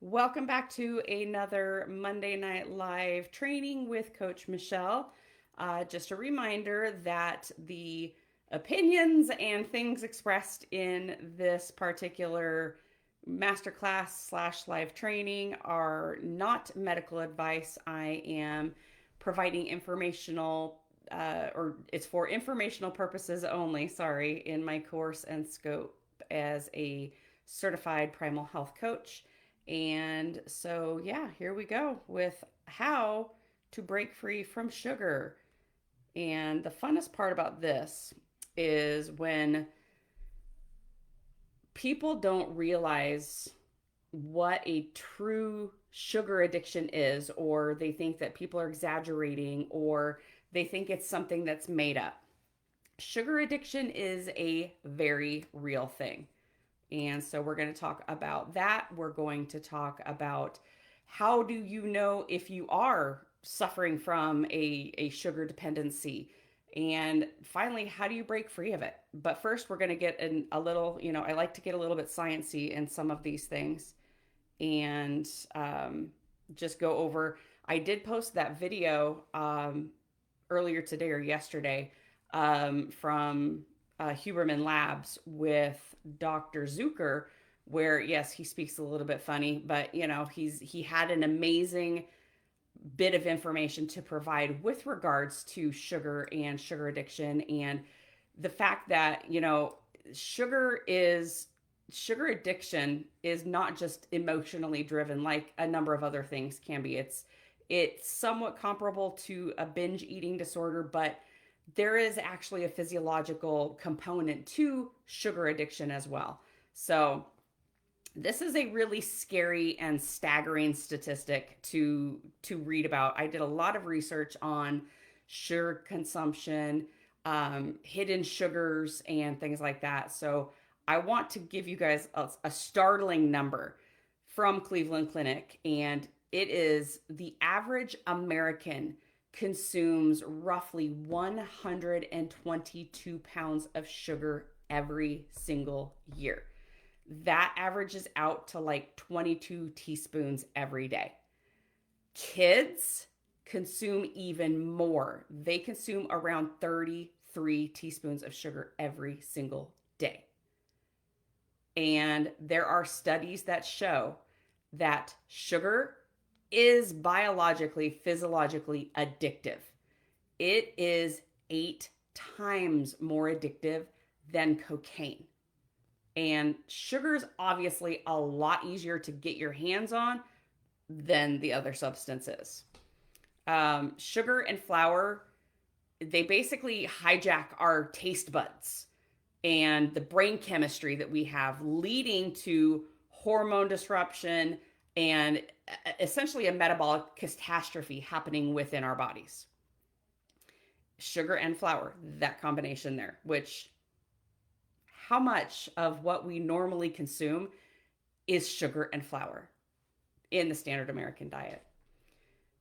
Welcome back to another Monday Night Live training with Coach Michelle. Just a reminder that the opinions and things expressed in this particular masterclass slash live training are not medical advice. I am providing or it's for informational purposes only, sorry, in my course and scope as a certified primal health coach. And so, yeah, here we go with how to break free from sugar. And the funnest part about this is when people don't realize what a true sugar addiction is, or they think that people are exaggerating, or they think it's something that's made up. Sugar addiction is a very real thing. And so we're going to talk about that. We're going to talk about how do you know if you are suffering from a sugar dependency? And finally, how do you break free of it? But first, we're going to get a little, I like to get a little bit sciencey in some of these things and just go over. I did post that video earlier today or yesterday from Huberman Labs with Dr. Zucker, where yes, he speaks a little bit funny, but he had an amazing bit of information to provide with regards to sugar and sugar addiction and the fact that sugar is sugar addiction is not just emotionally driven like a number of other things can be. It's somewhat comparable to a binge eating disorder, but there is actually a physiological component to sugar addiction as well. So, this is a really scary and staggering statistic to read about. I did a lot of research on sugar consumption, hidden sugars, and things like that. So, I want to give you guys a startling number from Cleveland Clinic, and it is the average American consumes roughly 122 pounds of sugar every single year. That averages out to like 22 teaspoons every day. Kids consume even more. They consume around 33 teaspoons of sugar every single day. And there are studies that show that sugar is biologically, physiologically addictive. It is 8 times more addictive than cocaine. And sugar is obviously a lot easier to get your hands on than the other substances. Sugar and flour, they basically hijack our taste buds and the brain chemistry that we have, leading to hormone disruption and essentially a metabolic catastrophe happening within our bodies. Sugar and flour, that combination there, which how much of what we normally consume is sugar and flour in the standard American diet?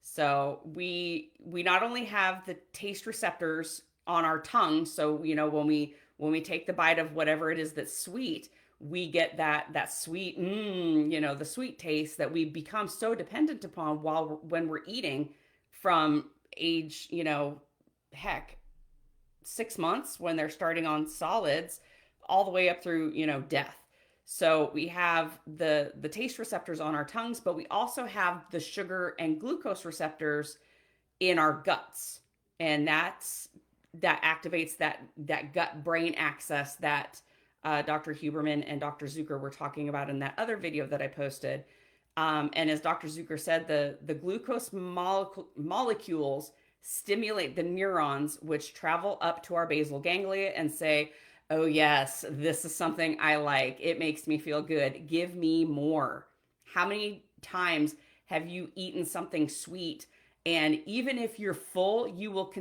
So we not only have the taste receptors on our tongue, so when we take the bite of whatever it is that's sweet, we get that sweet, the sweet taste that we become so dependent upon when we're eating from age, heck, 6 months when they're starting on solids, all the way up through death. So we have the taste receptors on our tongues, but we also have the sugar and glucose receptors in our guts, and that activates that gut brain access that Dr. Huberman and Dr. Zucker were talking about in that other video that I posted. And as Dr. Zucker said, the glucose molecules stimulate the neurons which travel up to our basal ganglia and say, oh, yes, this is something I like. It makes me feel good. Give me more. How many times have you eaten something sweet? And even if you're full, you'll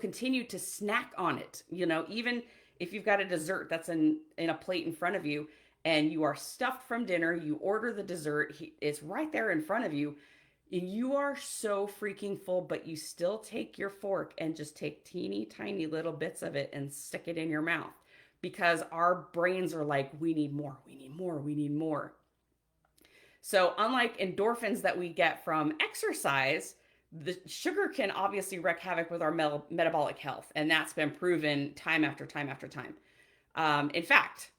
continue to snack on it. Even if you've got a dessert that's in a plate in front of you and you are stuffed from dinner, you order the dessert, it's right there in front of you. And you are so freaking full, but you still take your fork and just take teeny tiny little bits of it and stick it in your mouth because our brains are like, we need more, we need more, we need more. So, unlike endorphins that we get from exercise, the sugar can obviously wreak havoc with our metabolic health, and that's been proven time after time after time. In fact,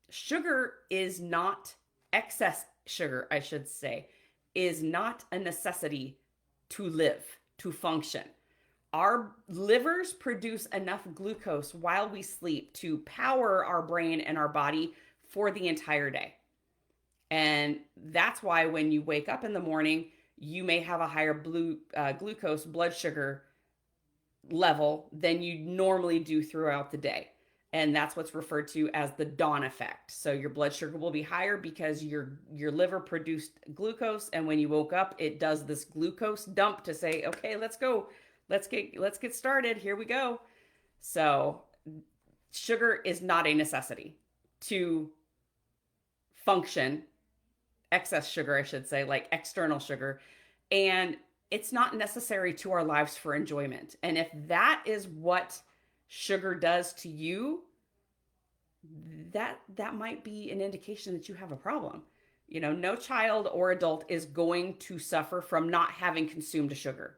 sugar is not excess sugar, I should say, is not a necessity to live, to function. Our livers produce enough glucose while we sleep to power our brain and our body for the entire day. And that's why when you wake up in the morning, you may have a higher glucose blood sugar level than you normally do throughout the day. And that's what's referred to as the dawn effect. So your blood sugar will be higher because your liver produced glucose, and when you woke up, it does this glucose dump to say, "Okay, let's go. Let's get started. Here we go." So sugar is not a necessity to function. Excess sugar, I should say, like external sugar. And it's not necessary to our lives for enjoyment. And if that is what sugar does to you, that might be an indication that you have a problem. No child or adult is going to suffer from not having consumed sugar.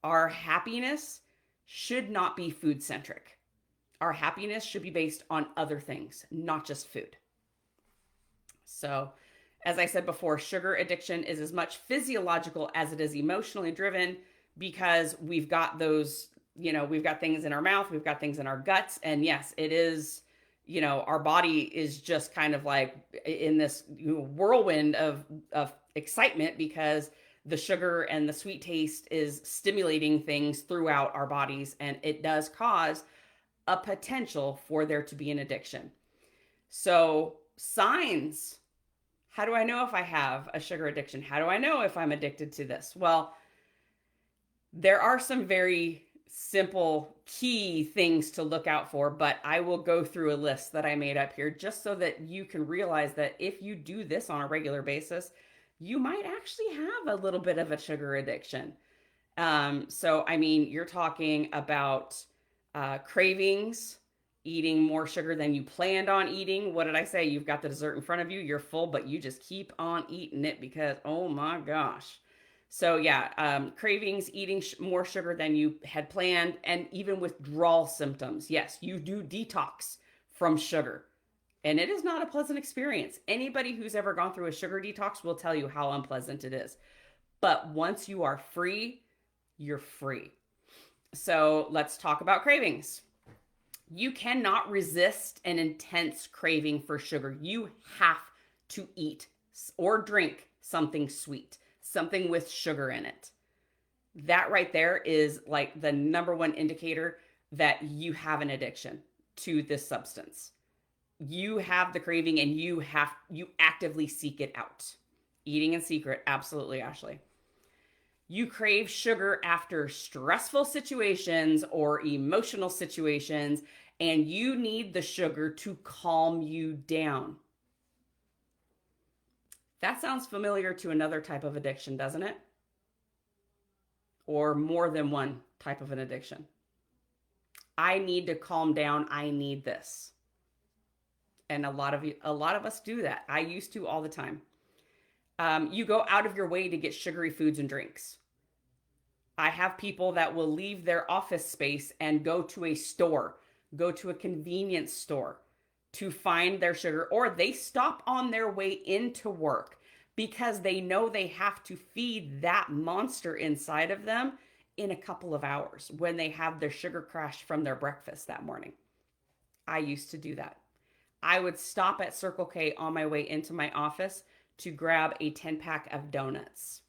Our happiness should not be food centric. Our happiness should be based on other things, not just food. So, as I said before, sugar addiction is as much physiological as it is emotionally driven, because we've got those, we've got things in our mouth, we've got things in our guts. And yes, it is, our body is just kind of like in this whirlwind of excitement, because the sugar and the sweet taste is stimulating things throughout our bodies. And it does cause a potential for there to be an addiction. So, signs. How do I know if I have a sugar addiction? How do I know if I'm addicted to this? Well, there are some very simple key things to look out for, but I will go through a list that I made up here just so that you can realize that if you do this on a regular basis, you might actually have a little bit of a sugar addiction. So, I mean, you're talking about cravings, eating more sugar than you planned on eating. What did I say? You've got the dessert in front of you, you're full, but you just keep on eating it because, oh my gosh. So yeah, cravings, eating more sugar than you had planned, and even withdrawal symptoms. Yes, you do detox from sugar. And it is not a pleasant experience. Anybody who's ever gone through a sugar detox will tell you how unpleasant it is. But once you are free, you're free. So let's talk about cravings. You cannot resist an intense craving for sugar. You have to eat or drink something sweet, something with sugar in it. That right there is like the number one indicator that you have an addiction to this substance. You have the craving and you actively seek it out. Eating in secret, absolutely, Ashley. You crave sugar after stressful situations or emotional situations, and you need the sugar to calm you down. That sounds familiar to another type of addiction, doesn't it? Or more than one type of an addiction. I need to calm down. I need this. And a lot of us do that. I used to all the time. You go out of your way to get sugary foods and drinks. I have people that will leave their office space and go to a store, go to a convenience store to find their sugar, or they stop on their way into work because they know they have to feed that monster inside of them in a couple of hours when they have their sugar crash from their breakfast that morning. I used to do that. I would stop at Circle K on my way into my office to grab a 10-pack of donuts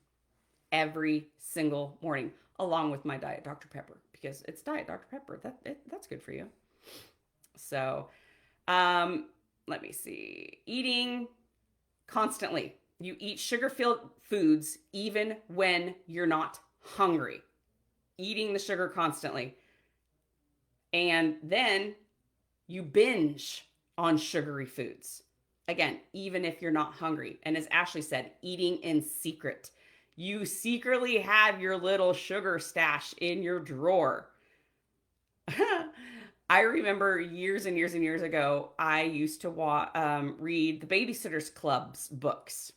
every single morning, along with my Diet Dr. Pepper, because it's Diet Dr. Pepper. That's good for you. So, let me see. Eating constantly. You eat sugar-filled foods even when you're not hungry. Eating the sugar constantly. And then you binge on sugary foods. Again, even if you're not hungry. And as Ashley said, eating in secret. You secretly have your little sugar stash in your drawer. I remember years and years and years ago, I used to read the Babysitter's Club's books.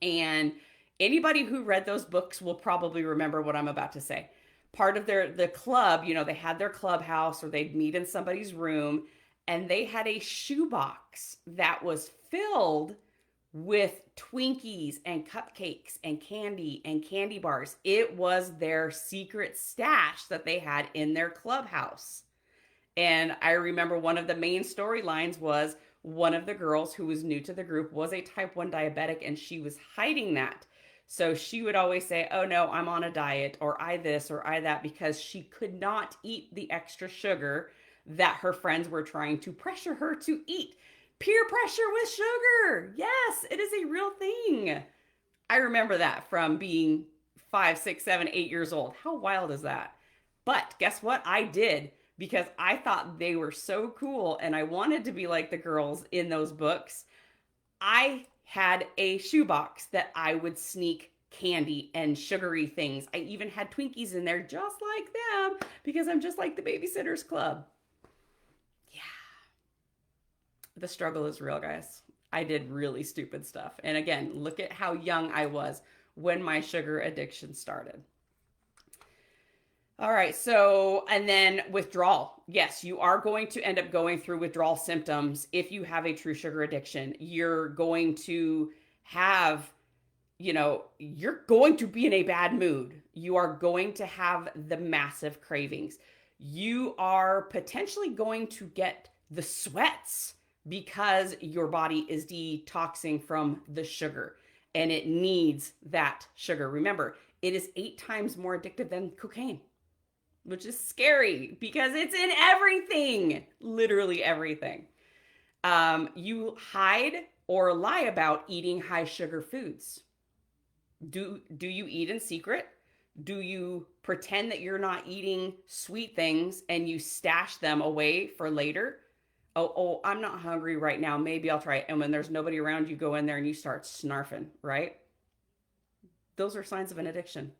And anybody who read those books will probably remember what I'm about to say. Part of the club, they had their clubhouse or they'd meet in somebody's room, and they had a shoebox that was filled with Twinkies and cupcakes and candy bars. It was their secret stash that they had in their clubhouse. And I remember one of the main storylines was one of the girls who was new to the group was a type 1 diabetic, and she was hiding that. So she would always say, "Oh no, I'm on a diet," or "I this," or "I that," because she could not eat the extra sugar that her friends were trying to pressure her to eat. Peer pressure with sugar. Yes, it is a real thing. I remember that from being 5, 6, 7, 8 years old. How wild is that? But guess what? I did, because I thought they were so cool and I wanted to be like the girls in those books. I had a shoebox that I would sneak candy and sugary things. I even had Twinkies in there just like them, because I'm just like the Babysitters Club. Yeah, the struggle is real, guys. I did really stupid stuff. And again, look at how young I was when my sugar addiction started. All right. So, and then withdrawal. Yes, you are going to end up going through withdrawal symptoms if you have a true sugar addiction. You're going to have, you're going to be in a bad mood. You are going to have the massive cravings. You are potentially going to get the sweats because your body is detoxing from the sugar and it needs that sugar. Remember, it is 8 times more addictive than cocaine, which is scary because it's in everything, literally everything. You hide or lie about eating high sugar foods. Do you eat in secret? Do you pretend that you're not eating sweet things and you stash them away for later? Oh, I'm not hungry right now. Maybe I'll try it. And when there's nobody around, you go in there and you start snarfing, right? Those are signs of an addiction.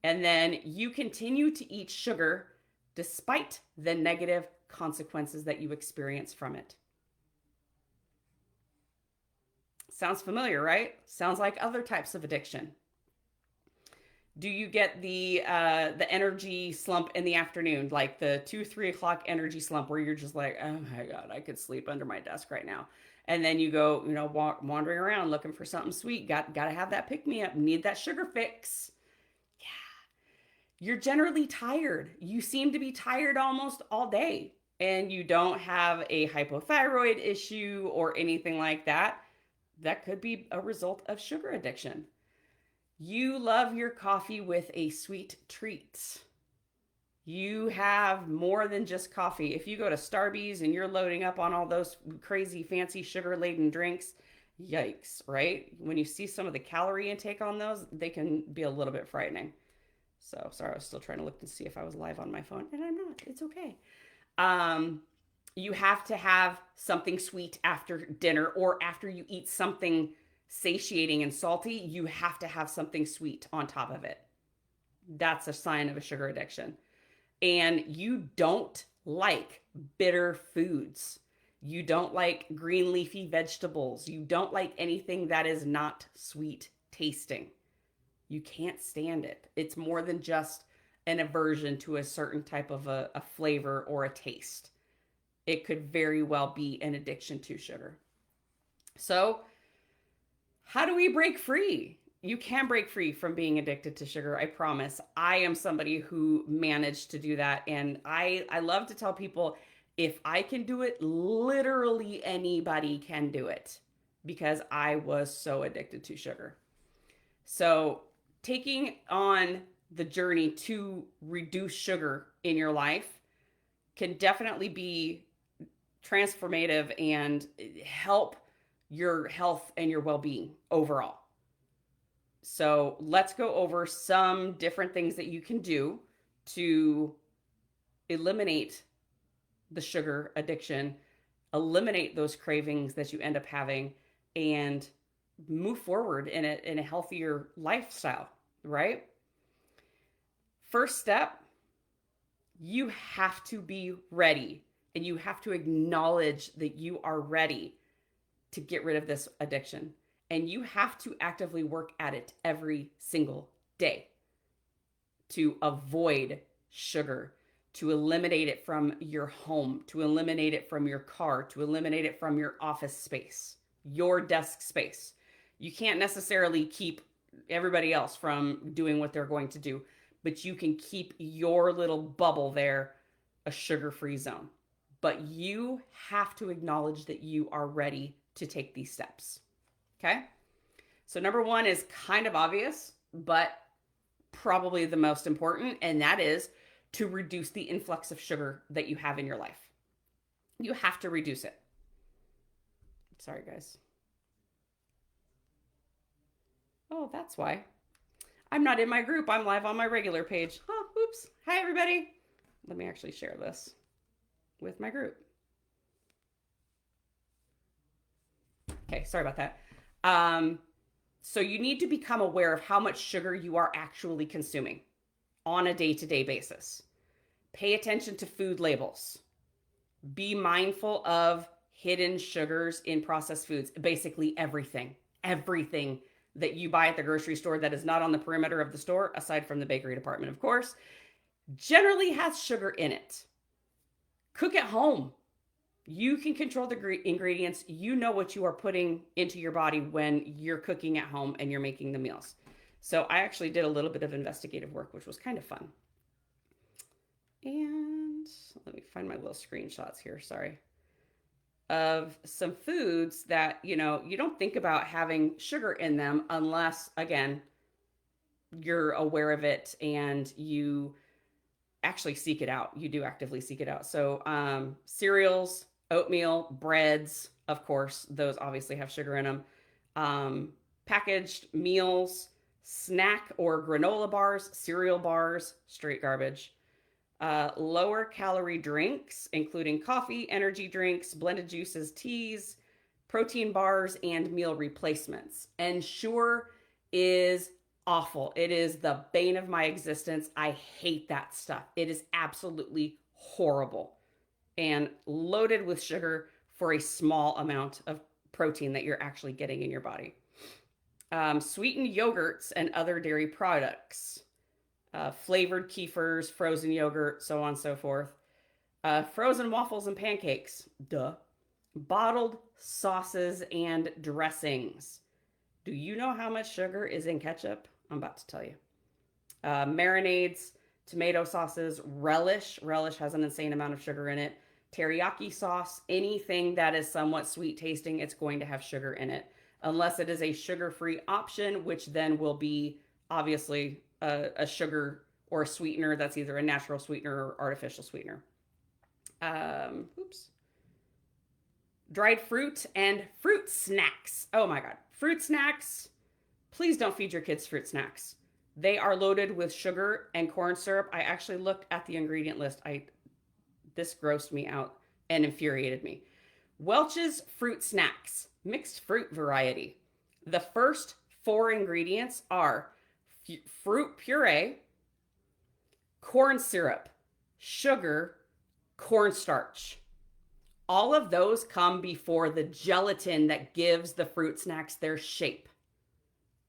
And then you continue to eat sugar despite the negative consequences that you experience from it. Sounds familiar, right? Sounds like other types of addiction. Do you get the energy slump in the afternoon, like the 2, 3 o'clock energy slump, where you're just like, oh my god, I could sleep under my desk right now, and then you go, wandering around looking for something sweet. Got to have that pick me up. Need that sugar fix. Yeah. You're generally tired. You seem to be tired almost all day, and you don't have a hypothyroid issue or anything like that. That could be a result of sugar addiction. You love your coffee with a sweet treat. You have more than just coffee. If you go to Starbucks and you're loading up on all those crazy fancy sugar-laden drinks, yikes, right? When you see some of the calorie intake on those, they can be a little bit frightening. So, sorry, I was still trying to look to see if I was live on my phone, and I'm not. It's okay. You have to have something sweet after dinner, or after you eat something satiating and salty, you have to have something sweet on top of it. That's a sign of a sugar addiction. And you don't like bitter foods. You don't like green leafy vegetables. You don't like anything that is not sweet tasting. You can't stand it. It's more than just an aversion to a certain type of a flavor or a taste. It could very well be an addiction to sugar. So, how do we break free? You can break free from being addicted to sugar, I promise. I am somebody who managed to do that. And I love to tell people, if I can do it, literally anybody can do it, because I was so addicted to sugar. So, taking on the journey to reduce sugar in your life can definitely be transformative and help your health and your well-being overall. So let's go over some different things that you can do to eliminate the sugar addiction, eliminate those cravings that you end up having, and move forward in a healthier lifestyle, right? First step, you have to be ready, and you have to acknowledge that you are ready to get rid of this addiction. And you have to actively work at it every single day to avoid sugar, to eliminate it from your home, to eliminate it from your car, to eliminate it from your office space, your desk space. You can't necessarily keep everybody else from doing what they're going to do, but you can keep your little bubble there a sugar-free zone. But you have to acknowledge that you are ready to take these steps. Okay? So number one is kind of obvious, but probably the most important, and that is to reduce the influx of sugar that you have in your life. You have to reduce it. Sorry, guys. Oh, that's why. I'm not in my group. I'm live on my regular page. Oh, oops. Hi, everybody. Let me actually share this with my group. Okay, sorry about that. So you need to become aware of how much sugar you are actually consuming on a day-to-day basis. Pay attention to food labels. Be mindful of hidden sugars in processed foods. Basically everything that you buy at the grocery store that is not on the perimeter of the store, aside from the bakery department, of course, generally has sugar in it. Cook at home. You can control the ingredients. You know what you are putting into your body when you're cooking at home and you're making the meals. So I actually did a little bit of investigative work, which was kind of fun. And let me find my little screenshots here, sorry, of some foods that, you don't think about having sugar in them unless, again, you're aware of it and you actually seek it out. You do actively seek it out. So cereals, oatmeal, breads, of course, those obviously have sugar in them. Packaged meals, snack or granola bars, cereal bars, straight garbage. Lower calorie drinks, including coffee, energy drinks, blended juices, teas, protein bars, and meal replacements. Ensure is awful. It is the bane of my existence. I hate that stuff. It is absolutely horrible and loaded with sugar for a small amount of protein that you're actually getting in your body. Sweetened yogurts and other dairy products. Flavored kefirs, frozen yogurt, so on and so forth. Frozen waffles and pancakes. Duh. Bottled sauces and dressings. Do you know how much sugar is in ketchup? I'm about to tell you. Marinades, tomato sauces, relish. Relish has an insane amount of sugar in it. Teriyaki sauce, anything that is somewhat sweet tasting, it's going to have sugar in it. Unless it is a sugar-free option, which then will be obviously a sugar or a sweetener that's either a natural sweetener or artificial sweetener. Dried fruit and fruit snacks. Oh my God. Fruit snacks. Please don't feed your kids fruit snacks. They are loaded with sugar and corn syrup. I actually looked at the ingredient list. This grossed me out and infuriated me. Welch's fruit snacks, mixed fruit variety. The first 4 ingredients are fruit puree, corn syrup, sugar, cornstarch. All of those come before the gelatin that gives the fruit snacks their shape.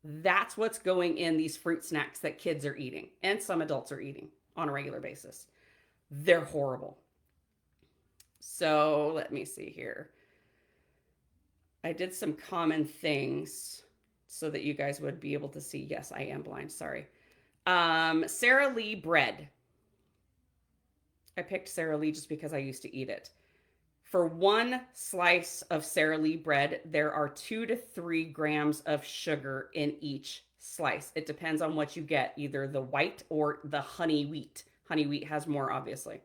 That's what's going in these fruit snacks that kids are eating and some adults are eating on a regular basis. They're horrible. So let me see here. I did some common things so that you guys would be able to see. Yes, I am blind. Sorry. Sara Lee bread. I picked Sara Lee just because I used to eat it. For 1 slice of Sara Lee bread, there are 2 to 3 grams of sugar in each slice. It depends on what you get, either the white or the honey wheat. Honey wheat has more, obviously.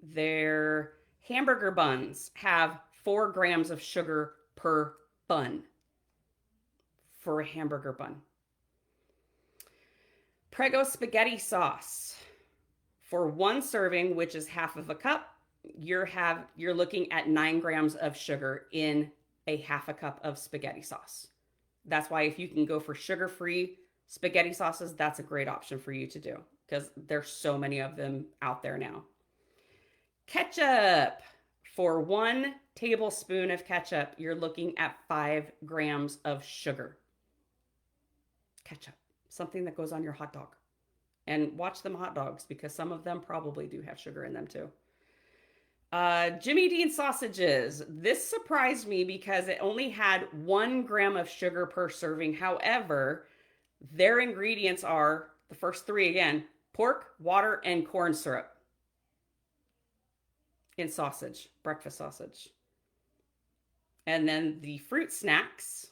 Their hamburger buns have 4 grams of sugar per bun for a hamburger bun. Prego spaghetti sauce. For 1 serving, which is half of a cup, you're looking at 9 grams of sugar in a half a cup of spaghetti sauce. That's why if you can go for sugar-free spaghetti sauces, that's a great option for you to do because there's so many of them out there now. Ketchup. For 1 tablespoon of ketchup, you're looking at 5 grams of sugar. Ketchup, something that goes on your hot dog. And watch them hot dogs because some of them probably do have sugar in them too. Jimmy Dean sausages. This surprised me because it only had 1 gram of sugar per serving. However, their ingredients are the first three again: pork, water, and corn syrup in sausage, breakfast sausage. And then the fruit snacks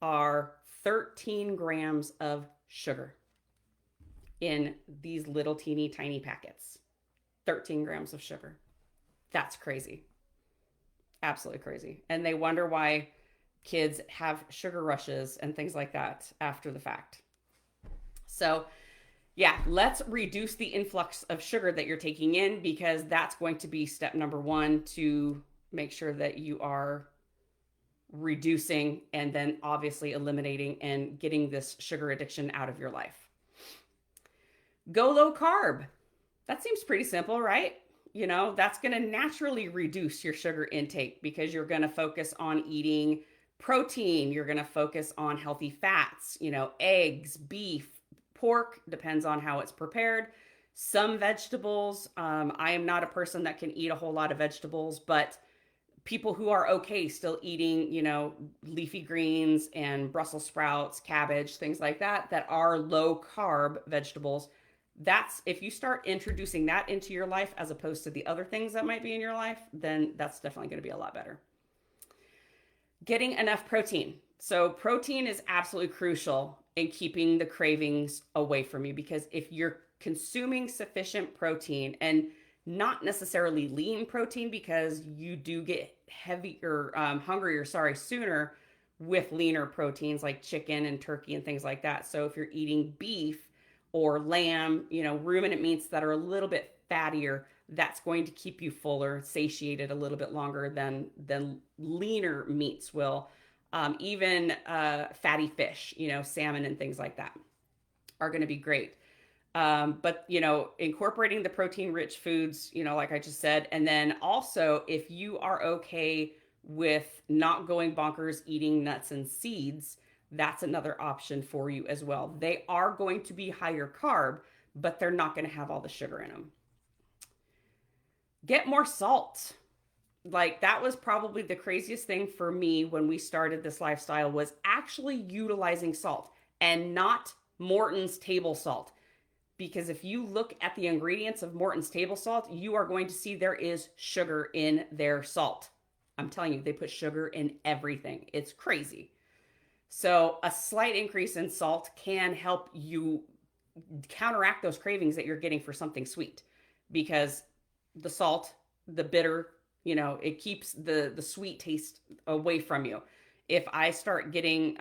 are 13 grams of sugar in these little teeny tiny packets. 13 grams of sugar. That's crazy. Absolutely crazy. And they wonder why kids have sugar rushes and things like that after the fact. So, yeah, let's reduce the influx of sugar that you're taking in, because that's going to be step number one to make sure that you are reducing and then obviously eliminating and getting this sugar addiction out of your life. Go low carb. That seems pretty simple, right? You know, that's going to naturally reduce your sugar intake because you're going to focus on eating protein. You're going to focus on healthy fats, you know, eggs, beef, pork, depends on how it's prepared. Some vegetables. I am not a person that can eat a whole lot of vegetables, but people who are okay still eating, you know, leafy greens and Brussels sprouts, cabbage, things like that, that are low carb vegetables. That's, if you start introducing that into your life as opposed to the other things that might be in your life, then that's definitely going to be a lot better. Getting enough protein. So protein is absolutely crucial in keeping the cravings away from you, because if you're consuming sufficient protein, and not necessarily lean protein, because you do get heavier, hungrier, sooner with leaner proteins like chicken and turkey and things like that. So if you're eating beef or lamb, you know, ruminant meats that are a little bit fattier, that's going to keep you fuller, satiated a little bit longer than leaner meats will. Even fatty fish, you know, salmon and things like that are going to be great. But, you know, incorporating the protein rich foods, you know, like I just said, and then also if you are okay with not going bonkers eating nuts and seeds, that's another option for you as well. They are going to be higher carb, but they're not going to have all the sugar in them. Get more salt. Like, that was probably the craziest thing for me when we started this lifestyle, was actually utilizing salt and not Morton's table salt. Because if you look at the ingredients of Morton's table salt, you are going to see there is sugar in their salt. I'm telling you, they put sugar in everything. It's crazy. So a slight increase in salt can help you counteract those cravings that you're getting for something sweet, because the salt, the bitter, you know, it keeps the sweet taste away from you. If I start getting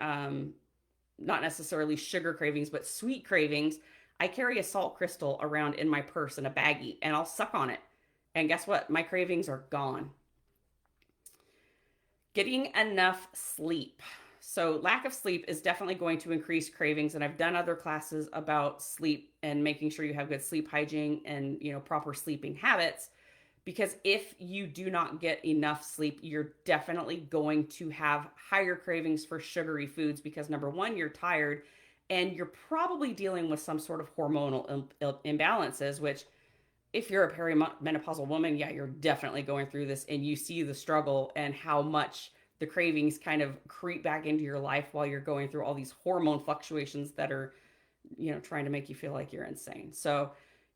not necessarily sugar cravings, but sweet cravings, I carry a salt crystal around in my purse in a baggie, and I'll suck on it. And guess what? My cravings are gone. Getting enough sleep. So lack of sleep is definitely going to increase cravings. And I've done other classes about sleep and making sure you have good sleep hygiene and, you know, proper sleeping habits. Because if you do not get enough sleep, you're definitely going to have higher cravings for sugary foods, because number one, you're tired, and you're probably dealing with some sort of hormonal imbalances, which, if you're a perimenopausal woman, yeah, you're definitely going through this, and you see the struggle and how much the cravings kind of creep back into your life while you're going through all these hormone fluctuations that are, you know, trying to make you feel like you're insane. So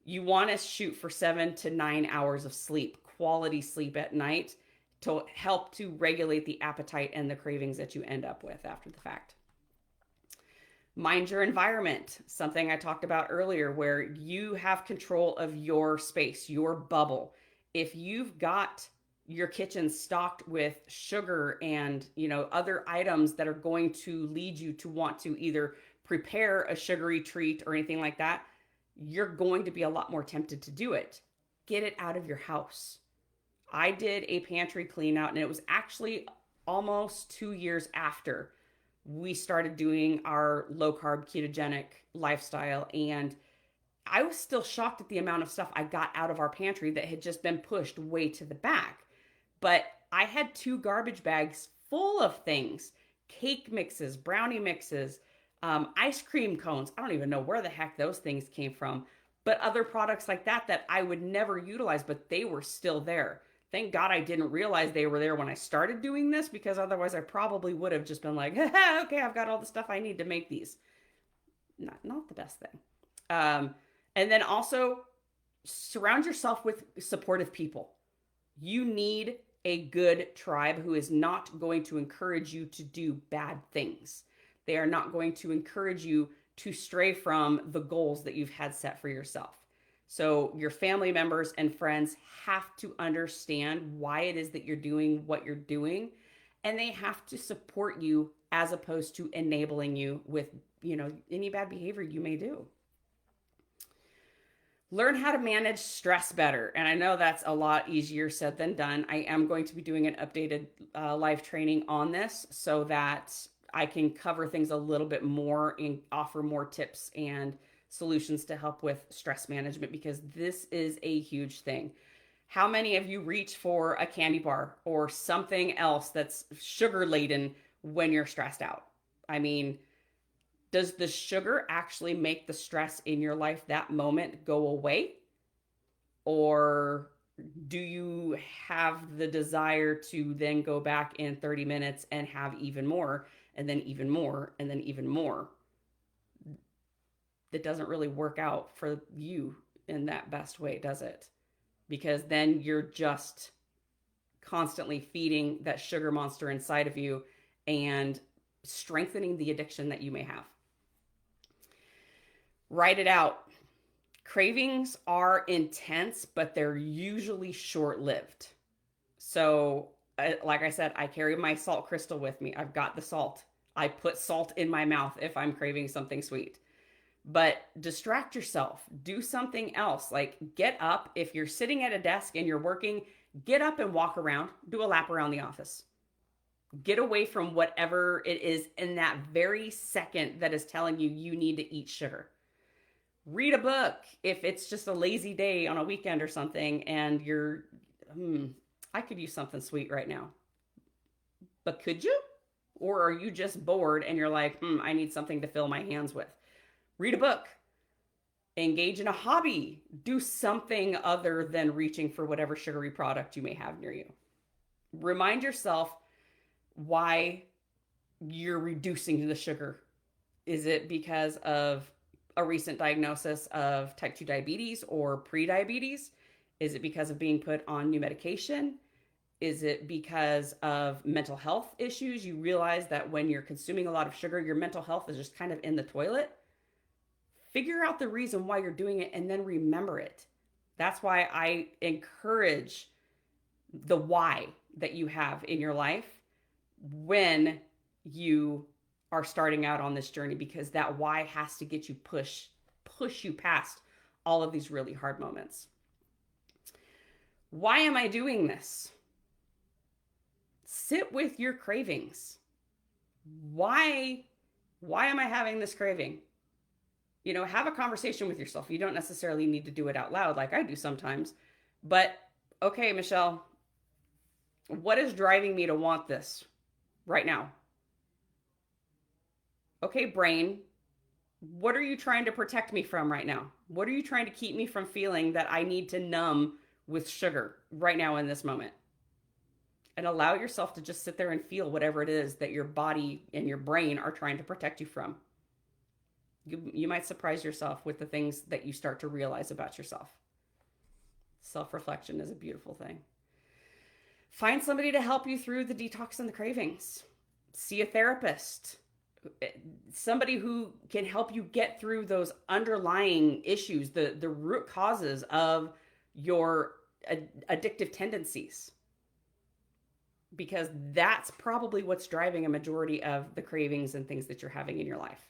you want to shoot for 7 to 9 hours of sleep, quality sleep at night, to help to regulate the appetite and the cravings that you end up with after the fact. Mind your environment, something I talked about earlier, where you have control of your space, your bubble. If you've got your kitchen stocked with sugar and, you know, other items that are going to lead you to want to either prepare a sugary treat or anything like that, you're going to be a lot more tempted to do it. Get it out of your house. I did a pantry clean out, and it was actually almost 2 years after we started doing our low carb ketogenic lifestyle, and I was still shocked at the amount of stuff I got out of our pantry that had just been pushed way to the back. But I had 2 garbage bags full of things: cake mixes, brownie mixes, ice cream cones. I don't even know where the heck those things came from, but other products like that that I would never utilize, but they were still there. Thank God I didn't realize they were there when I started doing this, because otherwise I probably would have just been like, okay, I've got all the stuff I need to make these. Not the best thing. Um, and then also surround yourself with supportive people. You need a good tribe who is not going to encourage you to do bad things. They are not going to encourage you to stray from the goals that you've had set for yourself. So, your family members and friends have to understand why it is that you're doing what you're doing, and they have to support you as opposed to enabling you with, any bad behavior you may do. Learn how to manage stress better. And I know that's a lot easier said than done. I am going to be doing an updated live training on this so that I can cover things a little bit more and offer more tips and solutions to help with stress management, because this is a huge thing. How many of you reach for a candy bar or something else that's sugar laden when you're stressed out? I mean, does the sugar actually make the stress in your life that moment go away? Or do you have the desire to then go back in 30 minutes and have even more, and then even more, and then even more? That doesn't really work out for you in that best way, does it? Because then you're just constantly feeding that sugar monster inside of you and strengthening the addiction that you may have. Write it out. Cravings are intense, but they're usually short-lived. So, like I said, I carry my salt crystal with me. I've got the salt. I put salt in my mouth if I'm craving something sweet. But distract yourself. Do something else. Like, get up. If you're sitting at a desk and you're working, get up and walk around. Do a lap around the office. Get away from whatever it is in that very second that is telling you you need to eat sugar. Read a book if it's just a lazy day on a weekend or something and you're, I could use something sweet right now. But could you? Or are you just bored and you're like, I need something to fill my hands with? Read a book. Engage in a hobby. Do something other than reaching for whatever sugary product you may have near you. Remind yourself why you're reducing the sugar. Is it because of a recent diagnosis of type 2 diabetes or pre-diabetes? Is it because of being put on new medication? Is it because of mental health issues? You realize that when you're consuming a lot of sugar, your mental health is just kind of in the toilet. Figure out the reason why you're doing it and then remember it. That's why I encourage the why that you have in your life when you are starting out on this journey, because that why has to get you push you past all of these really hard moments. Why am I doing this? Sit with your cravings. Why am I having this craving? Have a conversation with yourself. You don't necessarily need to do it out loud like I do sometimes. But, okay, Michelle, what is driving me to want this right now? Okay, brain, what are you trying to protect me from right now? What are you trying to keep me from feeling that I need to numb with sugar right now in this moment? And allow yourself to just sit there and feel whatever it is that your body and your brain are trying to protect you from. You might surprise yourself with the things that you start to realize about yourself. Self-reflection is a beautiful thing. Find somebody to help you through the detox and the cravings. See a therapist. Somebody who can help you get through those underlying issues, the root causes of your addictive tendencies. Because that's probably what's driving a majority of the cravings and things that you're having in your life.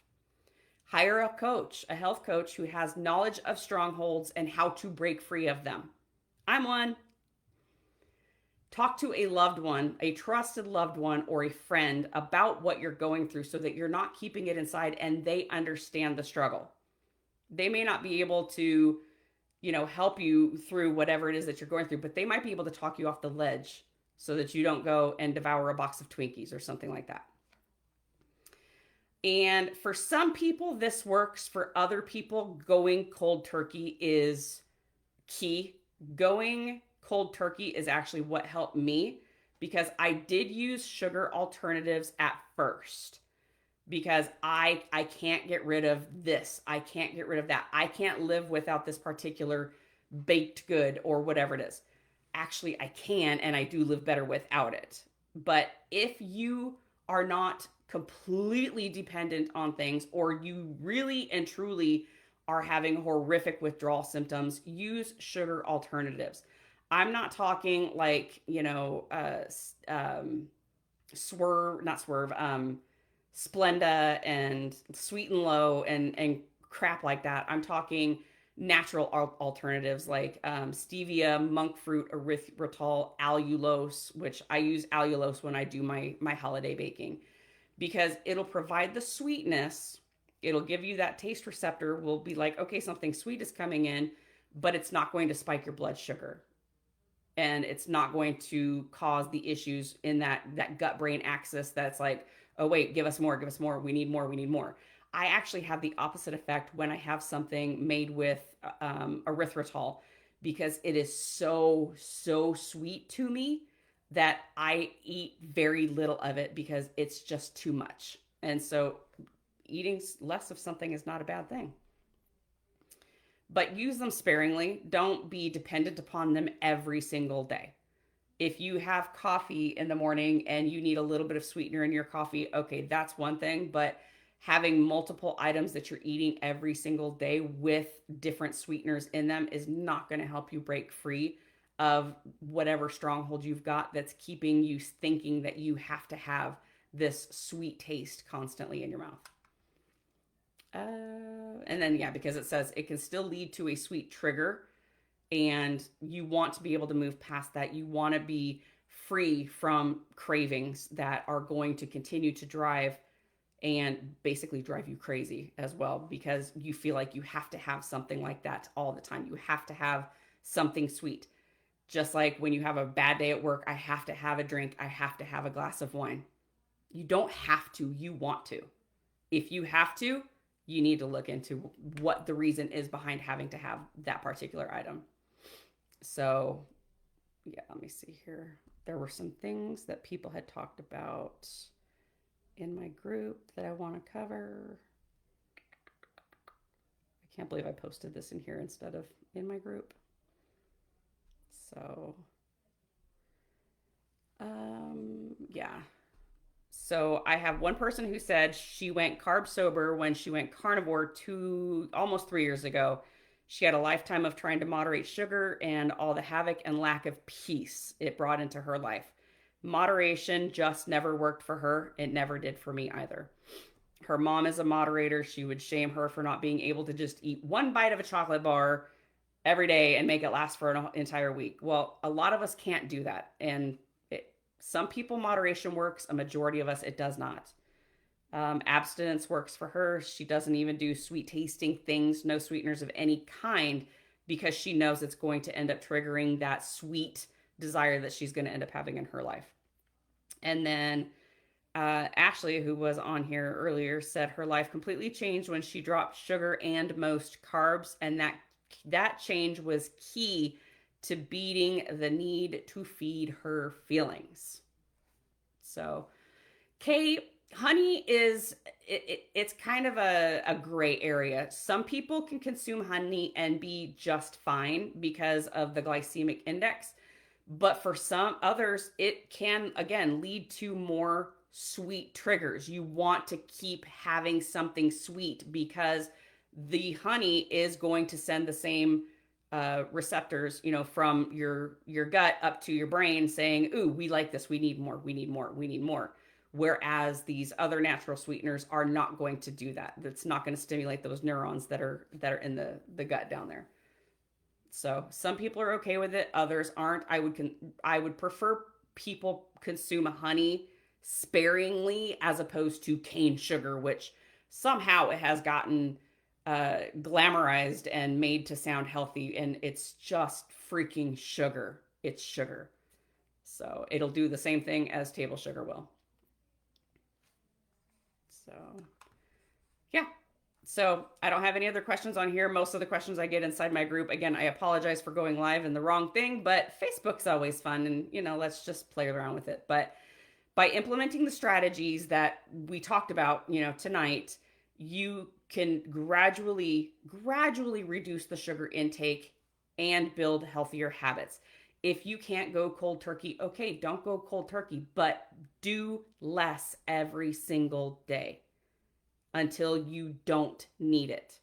Hire a coach, a health coach who has knowledge of strongholds and how to break free of them. I'm one. Talk to a loved one, a trusted loved one or a friend about what you're going through so that you're not keeping it inside and they understand the struggle. They may not be able to, help you through whatever it is that you're going through, but they might be able to talk you off the ledge so that you don't go and devour a box of Twinkies or something like that. And for some people, this works. For other people, going cold turkey is key. Going cold turkey is actually what helped me, because I did use sugar alternatives at first, because I can't get rid of this. I can't get rid of that. I can't live without this particular baked good or whatever it is. Actually, I can, and I do live better without it. But if you are not completely dependent on things, or you really and truly are having horrific withdrawal symptoms, use sugar alternatives. I'm not talking like, swerve, not swerve, Splenda and Sweet and Low and crap like that. I'm talking natural alternatives like stevia, monk fruit, erythritol, allulose, which I use allulose when I do my holiday baking, because it'll provide the sweetness. It'll give you that taste receptor. Will be like, okay, something sweet is coming in, but it's not going to spike your blood sugar, and it's not going to cause the issues in that gut brain axis that's like, oh wait, give us more, give us more, we need more, we need more. I actually have the opposite effect when I have something made with erythritol, because it is so sweet to me that I eat very little of it because it's just too much. And so eating less of something is not a bad thing, but use them sparingly. Don't be dependent upon them every single day. If you have coffee in the morning and you need a little bit of sweetener in your coffee, okay, that's one thing. But having multiple items that you're eating every single day with different sweeteners in them is not going to help you break free of whatever stronghold you've got that's keeping you thinking that you have to have this sweet taste constantly in your mouth. And then, yeah, because it says it can still lead to a sweet trigger, and you want to be able to move past that. You want to be free from cravings that are going to continue to drive and basically drive you crazy as well, because you feel like you have to have something like that all the time. You have to have something sweet. Just like when you have a bad day at work, I have to have a drink, I have to have a glass of wine. You don't have to, you want to. If you have to, you need to look into what the reason is behind having to have that particular item. So, yeah, let me see here. There were some things that people had talked about in my group that I want to cover. I can't believe I posted this in here instead of in my group. So, yeah. So I have one person who said she went carb sober when she went carnivore almost 3 years ago. She had a lifetime of trying to moderate sugar and all the havoc and lack of peace it brought into her life. Moderation just never worked for her. It never did for me either. Her mom is a moderator. She would shame her for not being able to just eat one bite of a chocolate bar every day and make it last for an entire week. Well, a lot of us can't do that. And some people, moderation works. A majority of us, it does not. Abstinence works for her. She doesn't even do sweet tasting things, no sweeteners of any kind, because she knows it's going to end up triggering that sweet desire that she's going to end up having in her life. And then Ashley, who was on here earlier, said her life completely changed when she dropped sugar and most carbs, and that change was key to beating the need to feed her feelings. So, Kay, honey is it's kind of a gray area. Some people can consume honey and be just fine because of the glycemic index, but for some others, it can again lead to more sweet triggers. You want to keep having something sweet because the honey is going to send the same receptors, from your gut up to your brain saying, "Ooh, we like this. We need more. We need more. We need more." Whereas these other natural sweeteners are not going to do that. That's not going to stimulate those neurons that are in the gut down there. So some people are okay with it, others aren't. I would prefer people consume honey sparingly as opposed to cane sugar, which somehow it has gotten glamorized and made to sound healthy, and it's just freaking sugar. It's sugar. So it'll do the same thing as table sugar will. So yeah. So I don't have any other questions on here. Most of the questions I get inside my group. Again, I apologize for going live in the wrong thing, but Facebook's always fun, and let's just play around with it. But by implementing the strategies that we talked about, tonight, you can gradually reduce the sugar intake and build healthier habits. If you can't go cold turkey, okay, don't go cold turkey, but do less every single day until you don't need it.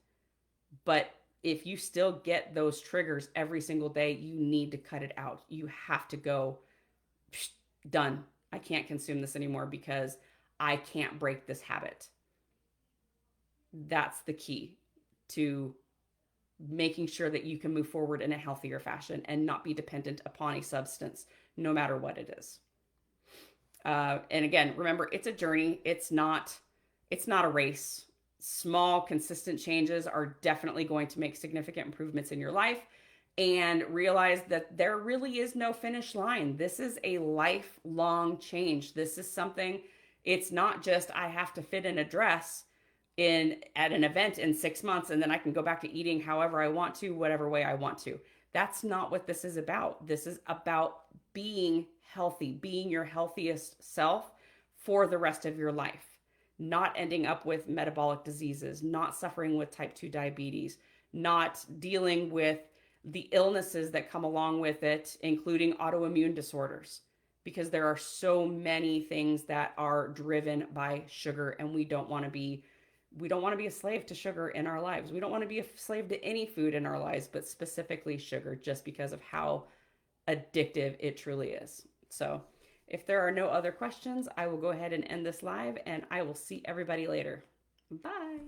But if you still get those triggers every single day, you need to cut it out. You have to go, done. I can't consume this anymore because I can't break this habit. That's the key to making sure that you can move forward in a healthier fashion and not be dependent upon a substance, no matter what it is. And again, remember, it's a journey. It's not a race. Small, consistent changes are definitely going to make significant improvements in your life. And realize that there really is no finish line. This is a lifelong change. This is something, it's not just I have to fit in a dress at an event in 6 months and then I can go back to eating however I want to, whatever way I want to. That's not what this is about. This is about being healthy, being your healthiest self for the rest of your life, not ending up with metabolic diseases, not suffering with type 2 diabetes, not dealing with the illnesses that come along with it, including autoimmune disorders, because there are so many things that are driven by sugar, and we don't want to be a slave to sugar in our lives. We don't want to be a slave to any food in our lives, but specifically sugar, just because of how addictive it truly is. So if there are no other questions, I will go ahead and end this live, and I will see everybody later. Bye.